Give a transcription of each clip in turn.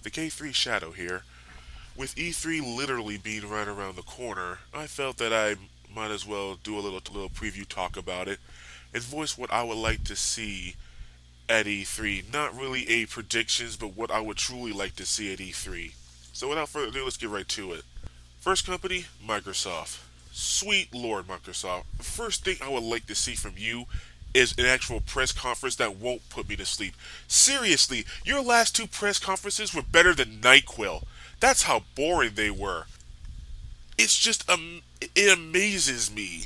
the K3 Shadow here. With E3 literally being right around the corner, I felt that I might as well do a little preview talk about it and voice what I would like to see at E3. Not really a predictions, but what I would truly like to see at E3. So without further ado, let's get right to it. First company, Microsoft. Sweet Lord, Microsoft. The first thing I would like to see from you is an actual press conference that won't put me to sleep. Seriously, your last two press conferences were better than NyQuil. That's how boring they were. It's just, it amazes me.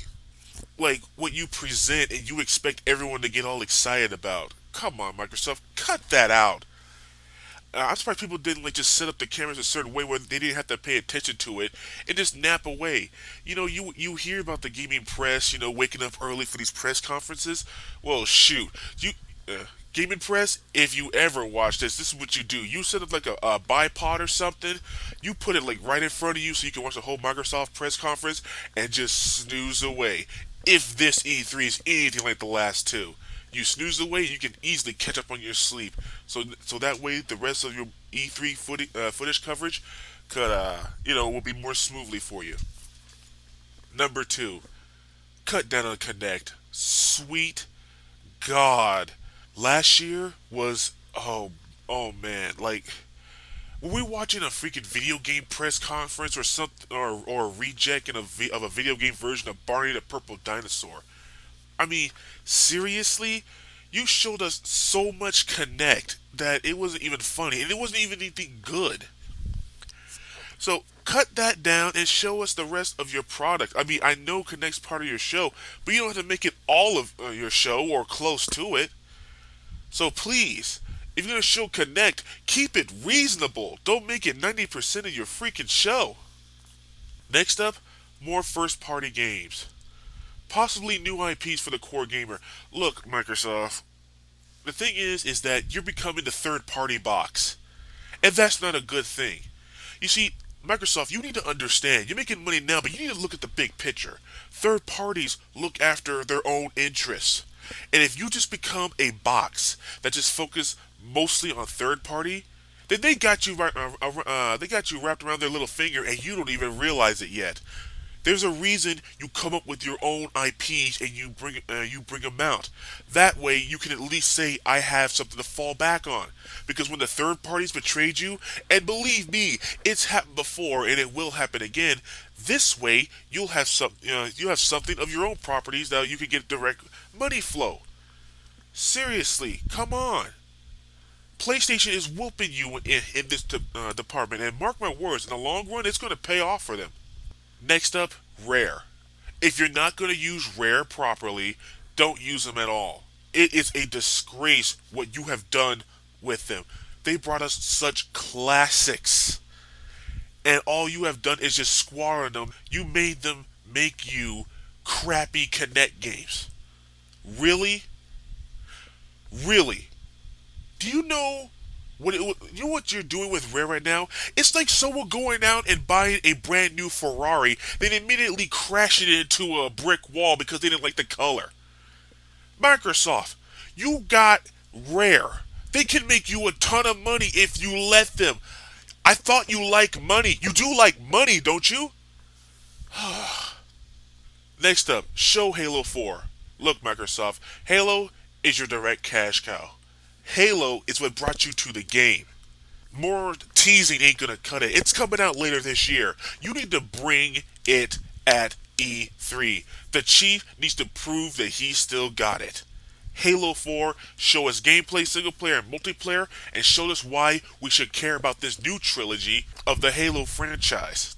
Like, what you present and you expect everyone to get all excited about. Come on, Microsoft, cut that out. I'm surprised people didn't like just set up the cameras a certain way where they didn't have to pay attention to it and just nap away. You hear about the gaming press, waking up early for these press conferences. Well, shoot, gaming press. If you ever watch this is what you do. You set up like a bipod or something. You put it like right in front of you so you can watch the whole Microsoft press conference and just snooze away. If this E3 is anything like the last two. You snooze away, you can easily catch up on your sleep. So that way, the rest of your E3 footage coverage could, will be more smoothly for you. Number two, cut down on Connect. Sweet God, last year was oh man, like were we watching a freaking video game press conference or something, or a reject of a video game version of Barney the Purple Dinosaur? I mean, seriously? You showed us so much Connect that it wasn't even funny, and it wasn't even anything good. So cut that down and show us the rest of your product. I mean, I know Connect's part of your show, but you don't have to make it all of your show or close to it. So please, if you're going to show Connect, keep it reasonable. Don't make it 90% of your freaking show. Next up, more first party games. Possibly new IPs for the core gamer. Look, Microsoft, the thing is that you're becoming the third party box. And that's not a good thing. You see, Microsoft, you need to understand, you're making money now, but you need to look at the big picture. Third parties look after their own interests. And if you just become a box that just focus mostly on third party, then they got you wrapped around their little finger and you don't even realize it yet. There's a reason you come up with your own IPs and you bring them out. That way, you can at least say I have something to fall back on. Because when the third parties betrayed you, and believe me, it's happened before and it will happen again. This way, you have something of your own properties that you can get direct money flow. Seriously, come on. PlayStation is whooping you in this department, and mark my words, in the long run, it's going to pay off for them. Next up, Rare. If you're not going to use Rare properly, don't use them at all. It is a disgrace what you have done with them. They brought us such classics, and all you have done is just squander them. You made them make you crappy Connect games. Really? Really? Do you know you know what you're doing with Rare right now? It's like someone going out and buying a brand new Ferrari, then immediately crashing it into a brick wall because they didn't like the color. Microsoft, you got Rare. They can make you a ton of money if you let them. I thought you like money. You do like money, don't you? Next up, show Halo 4. Look, Microsoft, Halo is your direct cash cow. Halo is what brought you to the game. More teasing ain't gonna cut it. It's coming out later this year. You need to bring it at E3. The Chief needs to prove that he still got it. Halo 4, show us gameplay, single player, and multiplayer, and show us why we should care about this new trilogy of the Halo franchise.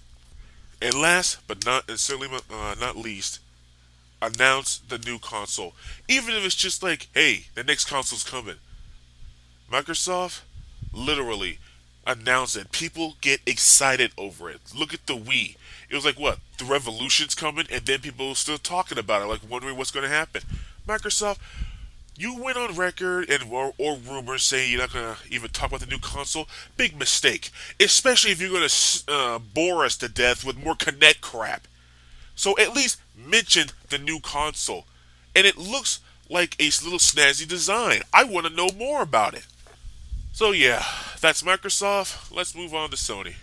And last but not and certainly not least, announce the new console. Even if it's just like, hey, the next console's coming. Microsoft literally announced it. People get excited over it. Look at the Wii. It was like what? The Revolution's coming, and then people are still talking about it, like wondering what's going to happen. Microsoft, you went on record and or rumors saying you're not going to even talk about the new console. Big mistake. Especially if you're going to bore us to death with more Connect crap. So at least mention the new console. And it looks like a little snazzy design. I want to know more about it. So yeah, that's Microsoft. Let's move on to Sony.